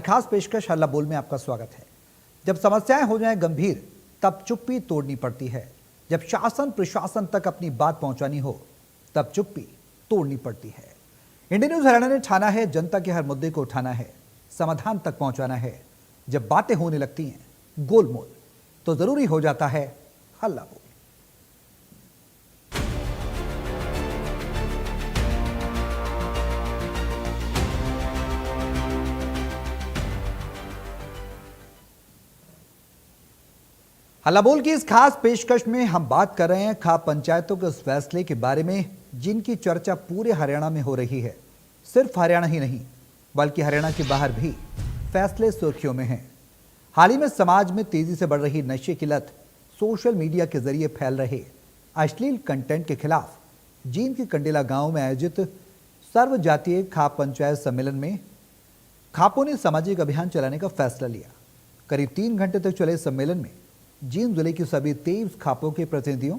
खास पेशकश हल्ला बोल में आपका स्वागत है। जब समस्याएं हो जाएं गंभीर तब चुप्पी तोड़नी पड़ती है। जब शासन प्रशासन तक अपनी बात पहुंचानी हो तब चुप्पी तोड़नी पड़ती है। इंडियन न्यूज हरियाणा ने ठाना है जनता के हर मुद्दे को उठाना है, समाधान तक पहुंचाना है। जब बातें होने लगती हैं गोलमोल तो जरूरी हो जाता है हल्ला बोल। हल्ला बोल की इस खास पेशकश में हम बात कर रहे हैं खाप पंचायतों के उस फैसले के बारे में जिनकी चर्चा पूरे हरियाणा में हो रही है। सिर्फ हरियाणा ही नहीं बल्कि हरियाणा के बाहर भी फैसले सुर्खियों में हैं। हाल ही में समाज में तेजी से बढ़ रही नशे की लत, सोशल मीडिया के जरिए फैल रहे अश्लील कंटेंट के खिलाफ जींद के कंडेला गांव में आयोजित सर्व जातीय खाप पंचायत सम्मेलन में खापों ने सामाजिक अभियान चलाने का फैसला लिया। करीब 3 घंटे तक चले सम्मेलन में जींद जिले की सभी 23 खापों के प्रतिनिधियों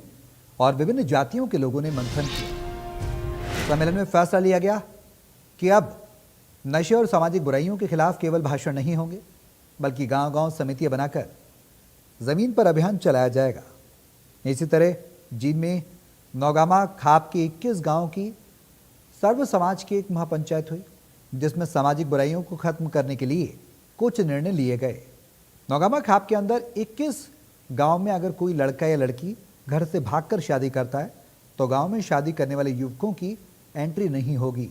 और विभिन्न जातियों के लोगों ने मंथन किया। सम्मेलन में फैसला लिया गया कि अब नशे और सामाजिक बुराइयों के खिलाफ केवल भाषण नहीं होंगे बल्कि गांव-गांव समितियां बनाकर जमीन पर अभियान चलाया जाएगा। इसी तरह जींद में नौगामा खाप के 21 गांव की सर्व समाज की एक महापंचायत हुई जिसमें सामाजिक बुराइयों को खत्म करने के लिए कुछ निर्णय लिए गए। नौगामा खाप के अंदर 21 गांव में अगर कोई लड़का या लड़की घर से भागकर शादी करता है तो गांव में शादी करने वाले युवकों की एंट्री नहीं होगी।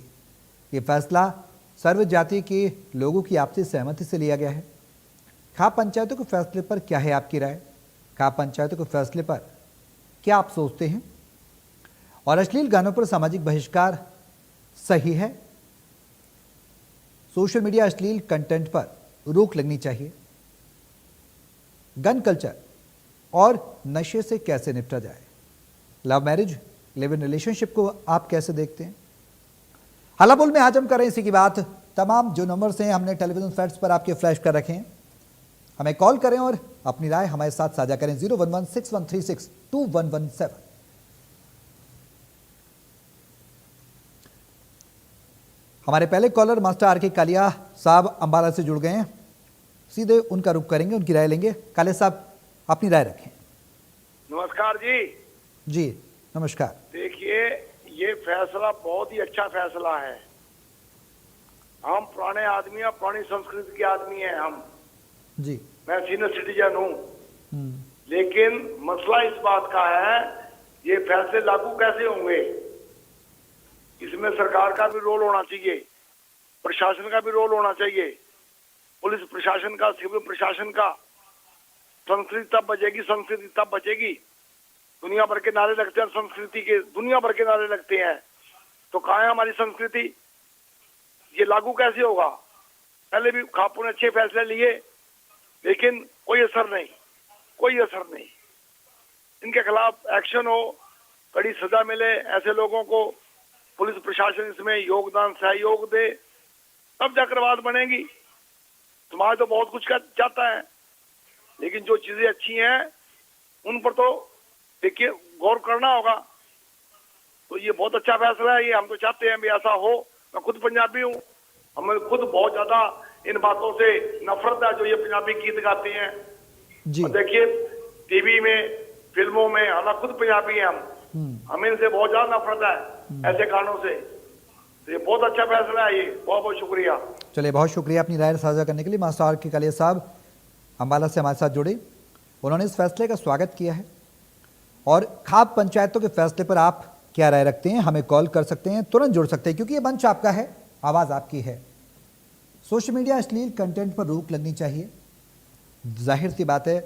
ये फैसला सर्व जाति के लोगों की आपसी सहमति से लिया गया है। खाप पंचायतों के फैसले पर क्या है आपकी राय? खाप पंचायतों के फैसले पर क्या आप सोचते हैं? और अश्लील गानों पर सामाजिक बहिष्कार सही है? सोशल मीडिया अश्लील कंटेंट पर रोक लगनी चाहिए? गन कल्चर और नशे से कैसे निपटा जाए? Love marriage, live in relationship को आप कैसे देखते हैं? हल्ला बोल में आज हम करें इसी की बात। तमाम जो नंबर्स हैं हमने टेलीविजन सेट्स पर आपके फ्लैश कर रखे हैं। हमें कॉल करें और अपनी राय हमारे साथ साझा करें। 01161362117। हमारे पहले कॉलर मास्टर आर के कालिया साहब अंबाला से जुड़ गए हैं। सीधे उनका रुख करेंगे, उनकी राय लेंगे। काले साहब अपनी राय रखें। नमस्कार जी। जी नमस्कार। देखिए, ये फैसला बहुत ही अच्छा फैसला है। हम पुराने आदमी हैं, पुरानी संस्कृति के आदमी हैं हम जी। मैं सीनियर सिटीजन हूँ, लेकिन मसला इस बात का है ये फैसले लागू कैसे होंगे। इसमें सरकार का भी रोल होना चाहिए, प्रशासन का भी रोल होना चाहिए, पुलिस प्रशासन का, सिविल प्रशासन का। संस्कृति तब बचेगी, संस्कृति तब बचेगी। दुनिया भर के नारे लगते हैं, संस्कृति के दुनिया भर के नारे लगते हैं, तो कहाँ है हमारी संस्कृति? ये लागू कैसे होगा? पहले भी खापों ने अच्छे फैसले लिए लेकिन कोई असर नहीं, कोई असर नहीं। इनके खिलाफ एक्शन हो, कड़ी सजा मिले, ऐसे लोगों को पुलिस प्रशासन इसमें योगदान सहयोग दे, तब जाकर बात बनेगी। समाज तो बहुत कुछ चाहता है लेकिन जो चीजें अच्छी हैं उन पर तो देखिए गौर करना होगा। तो ये बहुत अच्छा फैसला है, ये हम तो चाहते हैं भी ऐसा हो। मैं खुद पंजाबी हूँ, हमें खुद बहुत ज्यादा इन बातों से नफरत है जो ये पंजाबी गीत गाते हैं जी। और देखिए टीवी में, फिल्मों में, हम खुद पंजाबी हैं, हमें इनसे बहुत ज्यादा नफरत है ऐसे गानों से। तो ये बहुत अच्छा फैसला है, ये बहुत बहुत शुक्रिया। चलिए, बहुत शुक्रिया अपनी राय साझा करने के लिए। मास्टर आर के कालिया साहब अंबाला से हमारे साथ जुड़े, उन्होंने इस फैसले का स्वागत किया है। और खाप पंचायतों के फैसले पर आप क्या राय रखते हैं? हमें कॉल कर सकते हैं, तुरंत जुड़ सकते हैं क्योंकि ये मंच आपका है, आवाज़ आपकी है। सोशल मीडिया अश्लील कंटेंट पर रोक लगनी चाहिए। जाहिर सी बात है,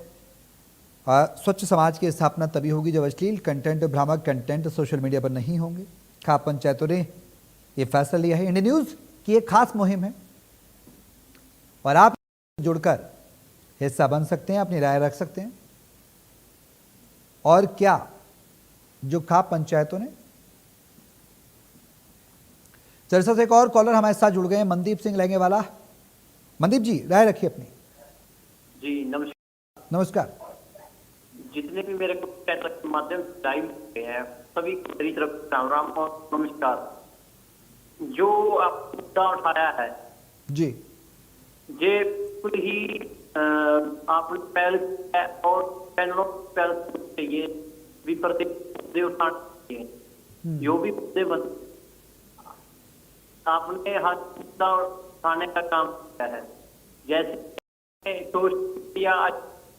स्वच्छ समाज की स्थापना तभी होगी जब अश्लील कंटेंट, भ्रामक कंटेंट सोशल मीडिया पर नहीं होंगे। खाप पंचायतों ने ये फैसला लिया है। इंडियन न्यूज़ की एक खास मुहिम है और आप जुड़कर हिस्सा बन सकते हैं, अपनी राय रख सकते हैं। और क्या जो खाप पंचायतों ने चर्चा से एक और कॉलर हमारे साथ जुड़ गए हैं, मनदीप सिंह लहंगेवाला। मनदीप जी, राय रखिए अपनी। जी नमस्कार। नमस्कार। जितने भी मेरे को के माध्यम से टाइम हैं सभी को मेरी तरफ राम राम और नमस्कार। जो आप मुद्दा उठाया है जी, जे खुद ही आपने पहल किया है और चैनलों को पहल चाहिए भी मुद्दे उठाने चाहिए। जो भी मुद्दे बन आपने हर मुद्दा उठाने का काम किया है। जैसे सोशल मीडिया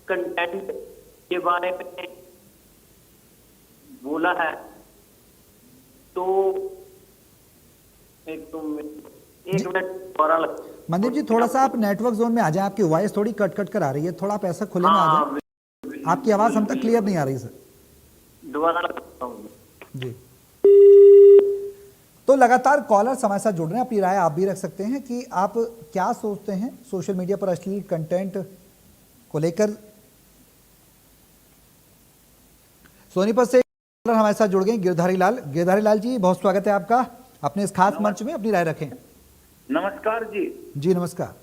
कंटेंट के बारे में बोला है, तो एक मिनट और मनदीप जी, थोड़ा सा आप नेटवर्क जोन में आ जाएं, आपकी वॉइस थोड़ी कट कट कर आ रही है, थोड़ा आप ऐसा खुले में आ जाएं। आपकी आवाज हम तक क्लियर नहीं आ रही सर। दोबारा लगता हूँ जी। तो लगातार कॉलर्स हमारे साथ जुड़ रहे हैं, अपनी राय आप भी रख सकते हैं कि आप क्या सोचते हैं सोशल मीडिया पर अश्लील कंटेंट को लेकर। सोनीपत से कॉलर हमारे साथ जुड़ गए, गिरधारी लाल। गिरधारी लाल जी, बहुत स्वागत है आपका अपने इस खास मंच में, अपनी राय रखें। नमस्कार जी। जी नमस्कार।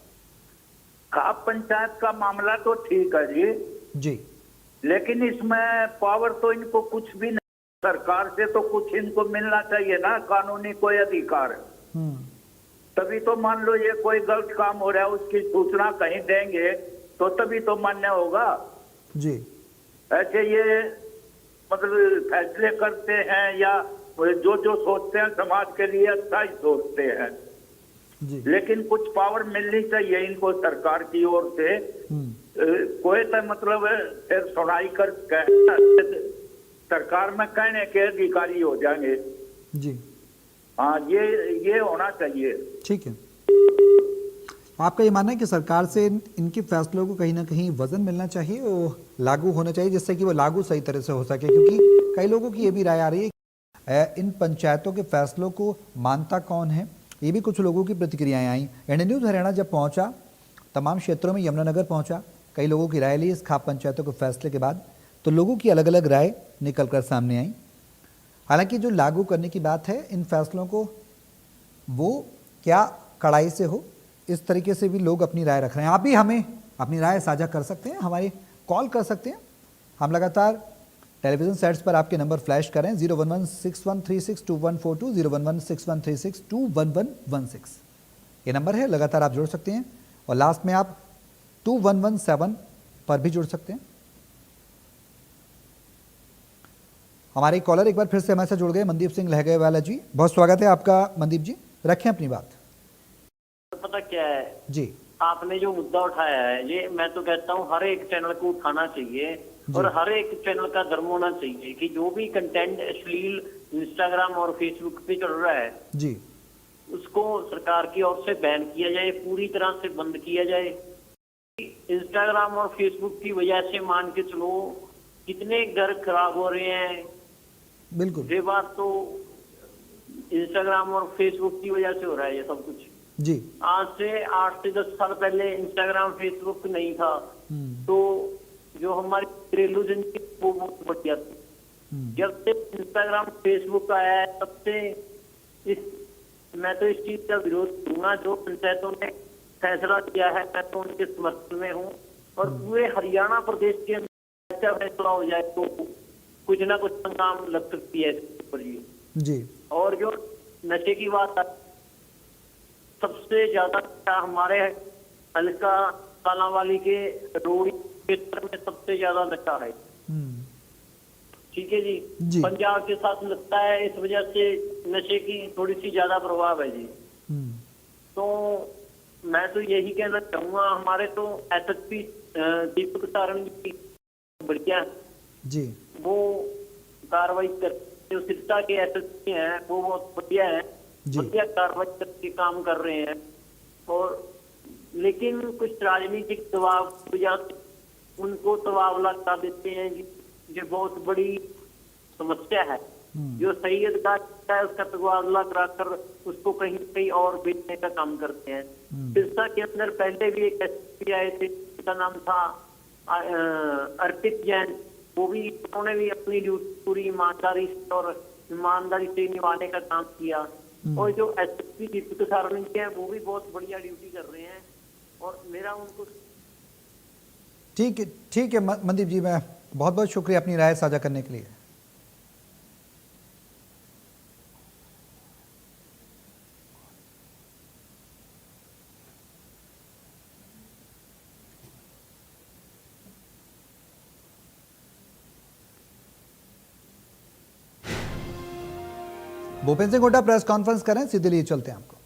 खाप पंचायत का मामला तो ठीक है जी, जी लेकिन इसमें पावर तो इनको कुछ भी नहीं। सरकार से तो कुछ इनको मिलना चाहिए ना, कानूनी कोई अधिकार। तभी तो मान लो ये कोई गलत काम हो रहा है, उसकी सूचना कहीं देंगे तो तभी तो मान्य होगा जी। ऐसे ये मतलब फैसले करते हैं या जो जो सोचते हैं समाज के लिए अच्छा ही सोचते हैं जी। लेकिन कुछ पावर मिलनी चाहिए इनको सरकार की ओर से। कोई तो मतलब फिर सुनाई कर सरकार में कहने के अधिकारी हो जाएंगे जी। हाँ, ये होना चाहिए। ठीक है, आपका ये मानना है कि सरकार से इनके फैसलों को कहीं ना कहीं वजन मिलना चाहिए, वो लागू होना चाहिए, जिससे कि वो लागू सही तरह से हो सके। क्योंकि कई लोगों की ये भी राय आ रही है कि इन पंचायतों के फैसलों को मानता कौन है, ये भी कुछ लोगों की प्रतिक्रियाएं आई। इंडियन न्यूज़ हरियाणा जब पहुंचा, तमाम क्षेत्रों में यमुनानगर पहुंचा, कई लोगों की राय ली इस खाप पंचायतों के फैसले के बाद, तो लोगों की अलग अलग राय निकल कर सामने आई। हालांकि जो लागू करने की बात है इन फैसलों को, वो क्या कड़ाई से हो, इस तरीके से भी लोग अपनी राय रख रहे हैं। आप भी हमें अपनी राय साझा कर सकते हैं, हमारे कॉल कर सकते हैं। हम लगातार टेलीविजन सेट्स पर आपके नंबर फ्लैश करें, 01161362142, 0116136211116 ये नंबर है, लगातार आप जुड़ सकते हैं। और लास्ट में आप 2117 पर भी जुड़ सकते हैं। हमारे कॉलर एक बार फिर से हमारे साथ जुड़ गए, मनदीप सिंह लहगेवाला जी, बहुत स्वागत है आपका मनदीप जी, रखें अपनी बात। पता क्या है जी, आपने जो मुद्दा उठाया है, ये मैं तो कहता हूँ हर एक चैनल को उठाना चाहिए और हर एक चैनल का धर्म होना चाहिए कि जो भी कंटेंट अश्लील इंस्टाग्राम और फेसबुक पे चल रहा है जी, उसको सरकार की ओर से बैन किया जाए, पूरी तरह से बंद किया जाए। इंस्टाग्राम और फेसबुक की वजह से मान के चलो कितने घर खराब हो रहे हैं। बिल्कुल। ये बात तो इंस्टाग्राम और फेसबुक की वजह से हो रहा है ये सब कुछ। जी, आज से 8 से 10 साल पहले इंस्टाग्राम फेसबुक नहीं था, तो जो हमारी घरेलू जिंदगी वो बहुत बढ़िया थी। जब से इंस्टाग्राम फेसबुक आया है तब से मैं तो इस चीज का विरोध करूंगा। जो पंचायतों ने फैसला किया है मैं तो उनके समर्थन में हूँ, और पूरे हरियाणा प्रदेश के अंदर ऐसा फैसला हो जाए तो कुछ ना कुछ संग्राम लग सकती है इसके ऊपर जी। और जो नशे की बात है, सबसे ज्यादा हमारे हल्का कालांवाली के रोड क्षेत्र में सबसे ज्यादा नशा है। ठीक है जी। पंजाब के साथ लगता है, इस वजह से नशे की थोड़ी सी ज्यादा प्रभाव है जी। तो मैं तो यही कहना चाहूंगा, हमारे तो एसएसपी दीपक सारण जी बढ़िया जी, वो कार्रवाई करते, जो सिरसा के एसएसपी हैं वो बहुत बढ़िया है, बढ़िया कार्रवाई करके काम कर रहे हैं। और लेकिन कुछ राजनीतिक दबाव की वजह से उनको तबादला कर देते हैं, ये बहुत बड़ी समस्या है। जो सही अधिकारी है उसका तबादला कराकर उसको कहीं कहीं और बेचने का काम करते हैं। सिरसा के अंदर पहले भी एक एसपी आए थे, उनका नाम था अर्पित जैन, वो भी उन्होंने भी अपनी ड्यूटी पूरी ईमानदारी से निभाने का काम किया। और जो एसपी दीपक सारण जी हैं वो भी बहुत बढ़िया ड्यूटी कर रहे हैं, और मेरा उनको ठीक है मनदीप जी, मैं बहुत बहुत शुक्रिया अपनी राय साझा करने के लिए। भूपेंद्र सिंह हुड्डा प्रेस कॉन्फ्रेंस करें, सीधे लिए चलते हैं आपको।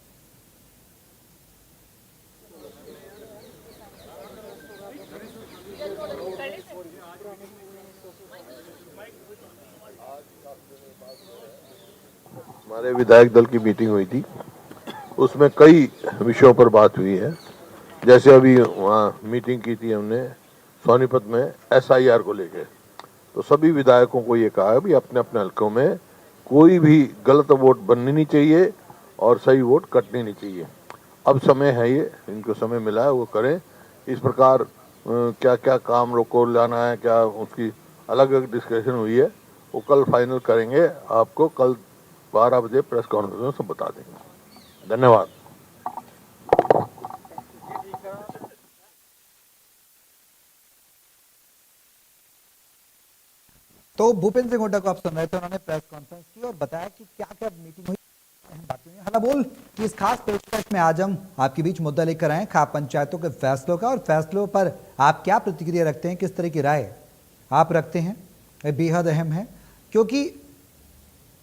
हमारे विधायक दल की मीटिंग हुई थी, उसमें कई विषयों पर बात हुई है। जैसे अभी वहाँ मीटिंग की थी हमने सोनीपत में SIR को लेके, तो सभी विधायकों को ये कहा है भी अपने अपने हलकों में कोई भी गलत वोट बननी नहीं चाहिए और सही वोट कटनी नहीं चाहिए। अब समय है, ये इनको समय मिला है, वो करें। इस प्रकार क्या क्या काम रोको लाना है, क्या उसकी अलग अलग डिस्कशन हुई है, वो कल फाइनल करेंगे। आपको कल 12 बजे प्रेस कॉन्फ्रेंस में सब बता देंगे। धन्यवाद। तो भूपेंद्र सिंह हुड्डा को आप सुन रहे थे, उन्होंने प्रेस कॉन्फ्रेंस की और बताया कि क्या क्या मीटिंग हुई, अहम बातें हुई। हला बोल कि इस खास पेशकश में आज हम आपके बीच मुद्दा लेकर आए खाप पंचायतों के फैसलों का, और फैसलों पर आप क्या प्रतिक्रिया रखते हैं, किस तरह की राय आप रखते हैं, ये बेहद अहम है। क्योंकि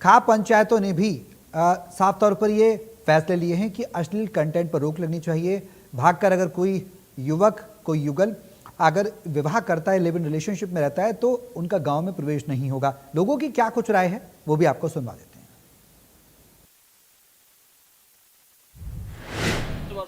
खाप पंचायतों ने भी साफ तौर पर ये फैसले लिए हैं कि अश्लील कंटेंट पर रोक लगनी चाहिए। भागकर अगर कोई युवक, कोई युगल अगर विवाह करता है, लिव इन रिलेशनशिप में रहता है, तो उनका गांव में प्रवेश नहीं होगा। लोगों की क्या कुछ राय है, वो भी आपको सुनवा देते हैं।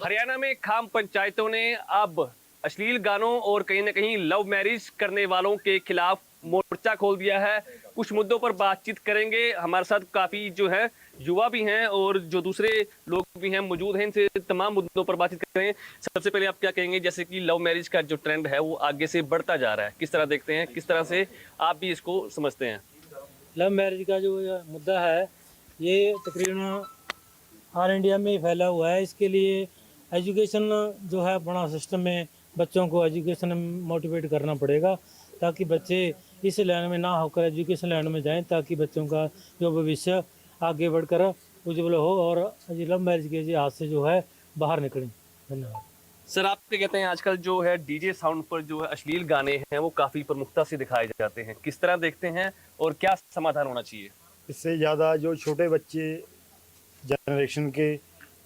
हरियाणा में खाप पंचायतों ने अब अश्लील गानों और कहीं ना कहीं लव मैरिज करने वालों के खिलाफ मोर्चा खोल दिया है। कुछ मुद्दों पर बातचीत करेंगे। हमारे साथ काफी जो है युवा भी हैं और जो दूसरे लोग भी हैं मौजूद हैं, इनसे तमाम मुद्दों पर बातचीत करें। सबसे पहले आप क्या कहेंगे, जैसे कि लव मैरिज का जो ट्रेंड है वो आगे से बढ़ता जा रहा है, किस तरह देखते हैं, किस तरह से आप भी इसको समझते हैं? लव मैरिज का जो मुद्दा है ये तकरीबन ऑल इंडिया में ही फैला हुआ है। इसके लिए एजुकेशन जो है बड़ा सिस्टम में बच्चों को एजुकेशन में मोटिवेट करना पड़ेगा, ताकि बच्चे इस लाइन में ना होकर एजुकेशन लाइन में जाएं, ताकि बच्चों का जो भविष्य आगे बढ़कर उज्जवल हो और लव मैरिज के हाथ से जो है बाहर निकलें। धन्यवाद। सर, आप क्या कहते हैं, आजकल जो है डीजे साउंड पर जो है अश्लील गाने हैं वो काफी प्रमुखता से दिखाए जाते हैं, किस तरह देखते हैं और क्या समाधान होना चाहिए? इससे ज़्यादा जो छोटे बच्चे जनरेशन के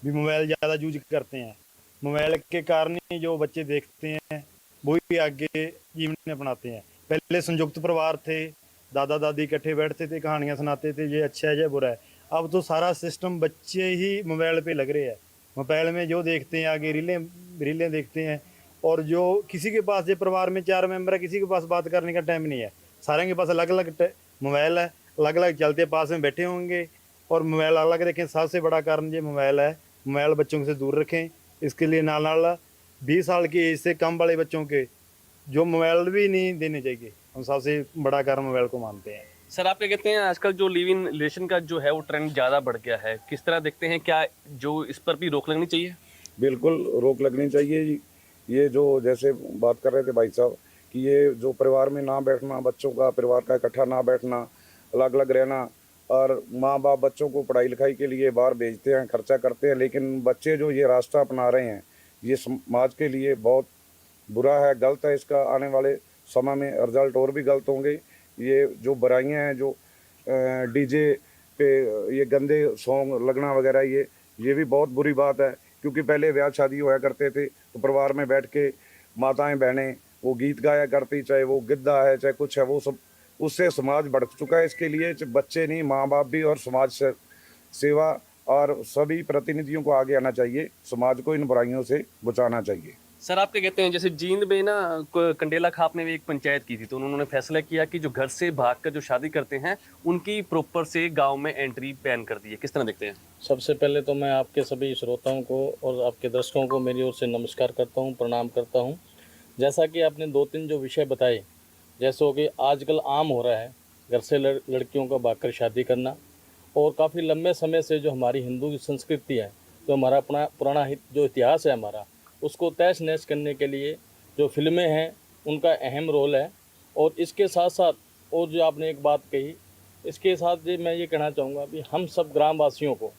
भी मोबाइल ज़्यादा यूज करते हैं, मोबाइल के कारण ही जो बच्चे देखते हैं वही आगे जीवन अपनाते हैं। पहले संयुक्त परिवार थे, दादा दादी इकट्ठे बैठते थे, कहानियाँ सुनाते थे, ये अच्छा है ये बुरा है। अब तो सारा सिस्टम बच्चे ही मोबाइल पे लग रहे हैं। मोबाइल में जो देखते हैं आगे रीलें देखते हैं, और जो किसी के पास, ये परिवार में 4 मेंबर है, किसी के पास बात करने का टाइम नहीं है। सारे के पास अलग अलग मोबाइल है, अलग अलग चलते पास में बैठे होंगे और मोबाइल अलग देखें। सबसे बड़ा कारण ये मोबाइल है। मोबाइल बच्चों से दूर रखें। इसके लिए नाल 20 साल की एज से कम वाले बच्चों के जो मोबाइल भी नहीं देने चाहिए, हम सबसे बड़ा कारण मोबाइल को मानते हैं। सर, आप क्या कहते हैं, आजकल जो लिव इन रिलेशन का जो है वो ट्रेंड ज़्यादा बढ़ गया है, किस तरह देखते हैं, क्या जो इस पर भी रोक लगनी चाहिए? बिल्कुल रोक लगनी चाहिए। ये जो जैसे बात कर रहे थे भाई साहब कि ये जो परिवार में ना बैठना, बच्चों का परिवार का इकट्ठा ना बैठना, अलग अलग रहना, और माँ बाप बच्चों को पढ़ाई लिखाई के लिए बाहर भेजते हैं, खर्चा करते हैं, लेकिन बच्चे जो ये रास्ता अपना रहे हैं ये समाज के लिए बहुत बुरा है, गलत है। इसका आने वाले समय में रिजल्ट और भी गलत होंगे। ये जो बुराइयां हैं, जो डीजे पे ये गंदे सॉन्ग लगना वगैरह, ये भी बहुत बुरी बात है। क्योंकि पहले ब्याह शादी हुआ करते थे तो परिवार में बैठ के माताएं बहनें वो गीत गाया करती, चाहे वो गिद्धा है चाहे कुछ है, वो सब उससे समाज बढ़ चुका है। इसके लिए बच्चे नहीं, माँ बाप भी और समाज सेवा और सभी प्रतिनिधियों को आगे आना चाहिए। समाज को इन बुराइयों से बचाना चाहिए। सर, आप क्या कहते हैं, जैसे जींद में ना कंडेला खाप ने भी एक पंचायत की थी, तो उन्होंने फैसला किया कि जो घर से भागकर जो शादी करते हैं उनकी प्रॉपर से गांव में एंट्री बैन कर दी है, किस तरह देखते हैं? सबसे पहले तो मैं आपके सभी श्रोताओं को और आपके दर्शकों को मेरी ओर से नमस्कार करता हूं, प्रणाम करता हूं। जैसा कि आपने 2-3 जो विषय बताए, जैसे हो कि आजकल आम हो रहा है घर से लड़कियों का भागकर शादी करना, और काफ़ी लंबे समय से जो हमारी हिंदू की संस्कृति है, जो हमारा अपना पुराना जो इतिहास है हमारा, उसको तहस नहस करने के लिए जो फिल्में हैं उनका अहम रोल है। और इसके साथ साथ और जो आपने एक बात कही, इसके साथ मैं ये कहना चाहूँगा कि हम सब ग्रामवासियों को,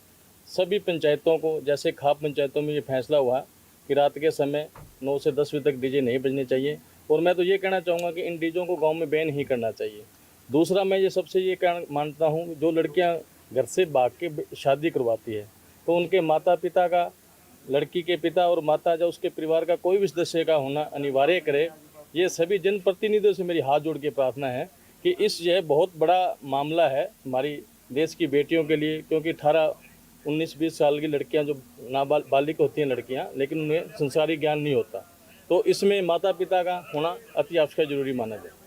सभी पंचायतों को, जैसे खाप पंचायतों में ये फैसला हुआ कि रात के समय 9 से 10 बजे तक डीजे नहीं बजने चाहिए, और मैं तो ये कहना चाहूँगा कि इन डीजों को गाँव में बैन ही करना चाहिए। दूसरा, मैं ये सबसे ये मानता हूँ, जो लड़कियाँ घर से भाग के शादी करवाती है, तो उनके माता पिता का, लड़की के पिता और माता या उसके परिवार का कोई भी सदस्य का होना अनिवार्य करे। ये सभी जनप्रतिनिधियों से मेरी हाथ जोड़ के प्रार्थना है कि यह बहुत बड़ा मामला है हमारी देश की बेटियों के लिए, क्योंकि 18, 19, 20 साल की लड़कियां जो नाबालिग होती हैं लड़कियां, लेकिन उन्हें संसारी ज्ञान नहीं होता, तो इसमें माता पिता का होना अति आवश्यक जरूरी माना जाए।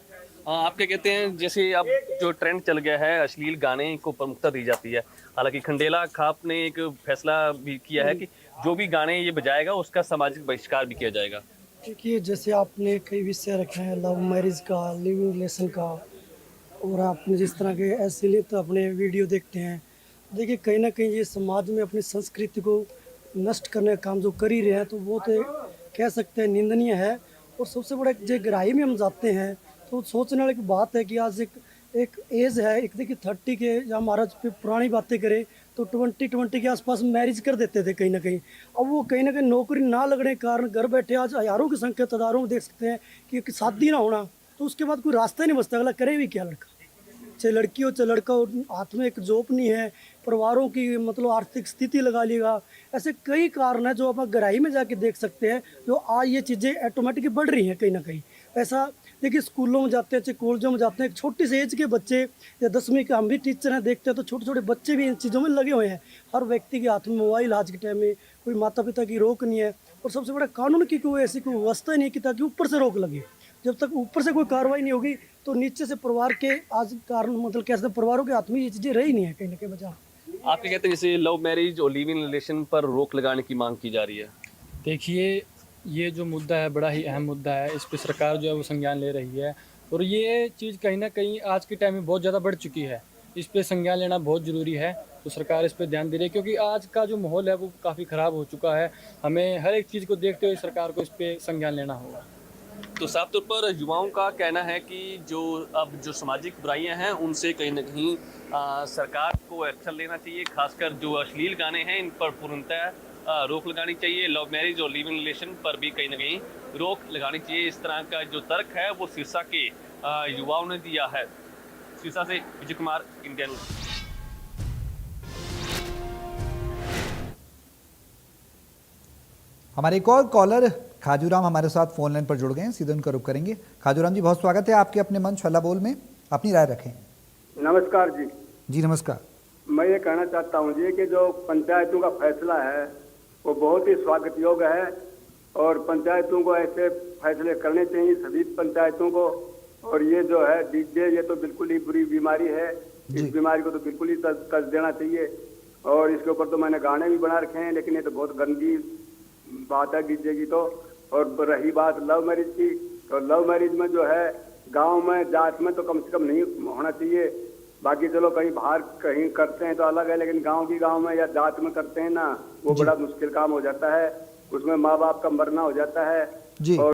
आप क्या कहते हैं, जैसे अब जो ट्रेंड चल गया है अश्लील गाने को प्रमुखता दी जाती है, हालांकि खंडेला खाप ने एक फैसला भी किया है कि जो भी गाने ये बजाएगा उसका सामाजिक बहिष्कार भी किया जाएगा। देखिए, जैसे आपने कई विषय रखे हैं, लव मैरिज का, लिविंग रिलेशन का, और आपने जिस तरह के अश्लील अपने वीडियो देखते हैं, देखिए कहीं ना कहीं ये समाज में अपनी संस्कृति को नष्ट करने का काम जो कर ही रहे हैं, तो वो तो कह सकते हैं निंदनीय है। और सबसे बड़ा जो गहराई में हम जाते हैं तो सोचने वाली बात है कि आज एक एज है, एक देखिए 30 के, या हमारा पुरानी बातें करें तो 20 के आसपास मैरिज कर देते थे कहीं ना कहीं। अब वो कहीं ना कहीं नौकरी ना लगने के कारण घर बैठे आज हज़ारों की संख्या तादारों में देख सकते हैं कि शादी ना होना, तो उसके बाद कोई रास्ता ही नहीं बचता, अगला करे भी क्या लड़का, चाहे लड़की हो चाहे लड़का हो, हाथ में एक जॉब नहीं है, परिवारों की मतलब आर्थिक स्थिति लगा लिएगा, ऐसे कई कारण हैं जो आप गहराई में जाके देख सकते हैं, जो आज ये चीज़ें ऑटोमेटिकली बढ़ रही हैं कहीं ना कहीं। ऐसा देखिए स्कूलों में जाते हैं, चाहे कॉलेजों में जाते हैं, एक छोटी सी एज के बच्चे या 10वीं के हम भी टीचर हैं, देखते हैं तो छोटे छोटे बच्चे भी इन चीज़ों में लगे हुए हैं। हर व्यक्ति के हाथ में मोबाइल आज के टाइम में, कोई माता पिता की रोक नहीं है, और सबसे बड़ा कानून की कोई ऐसी कोई व्यवस्था ही नहीं कि ताकि ऊपर से रोक लगे। जब तक ऊपर से कोई कार्रवाई नहीं होगी तो नीचे से परिवार के आज कारण मतलब कैसे परिवारों के हाथ में ये चीज़ें रही नहीं है कहीं ना कहीं बचा। आप क्या कहते हैं, जैसे लव मैरिज और लिव इन रिलेशन पर रोक लगाने की मांग की जा रही है? देखिए, ये जो मुद्दा है बड़ा ही अहम मुद्दा है, इस पर सरकार जो है वो संज्ञान ले रही है, और ये चीज़ कहीं ना कहीं आज के टाइम में बहुत ज़्यादा बढ़ चुकी है। इस पर संज्ञान लेना बहुत ज़रूरी है, तो सरकार इस पर ध्यान दे रही है, क्योंकि आज का जो माहौल है वो काफ़ी ख़राब हो चुका है। हमें हर एक चीज़ को देखते हुए सरकार को इस पर संज्ञान लेना होगा। तो साफ तौर पर युवाओं का कहना है कि जो सामाजिक बुराइयां हैं उनसे कहीं ना कहीं सरकार को एक्शन लेना चाहिए, खासकर जो अश्लील गाने हैं इन पर पूर्णतः रोक लगानी चाहिए। लव मैरिज और लिव इन रिलेशन पर भी कहीं ना कहीं रोक लगानी चाहिए। इस तरह का जो तर्क है वो सिरसा के युवाओं ने दिया है। सिरसा से विजय कुमार, इंडिया न्यूज़। हमारे एक और कॉलर खाजूराम हमारे साथ फोन लाइन पर जुड़ गए हैं, सीधे उनका रुख करेंगे। खाजूराम जी, बहुत स्वागत है आपके अपने मंच हल्ला बोल में, अपनी राय रखें। नमस्कार जी। जी नमस्कार। मैं ये कहना चाहता हूँ जी कि जो पंचायतों का फैसला है वो बहुत ही स्वागत योग्य है, और पंचायतों को ऐसे फैसले करने चाहिए सभी पंचायतों को। और ये जो है डीजे, ये तो बिल्कुल ही बुरी बीमारी है, इस बीमारी को तो बिल्कुल ही कस देना चाहिए। और इसके ऊपर तो मैंने गाने भी बना रखे हैं, लेकिन ये तो बहुत गंदी बात है डीजे की तो। और रही बात लव मैरिज की, तो लव मैरिज में जो है गांव में जात में तो कम से कम नहीं होना चाहिए। बाकी चलो कहीं बाहर कहीं करते हैं तो अलग है, लेकिन गांव में या जात में करते हैं ना, वो बड़ा मुश्किल काम हो जाता है, उसमें माँ बाप का मरना हो जाता है। और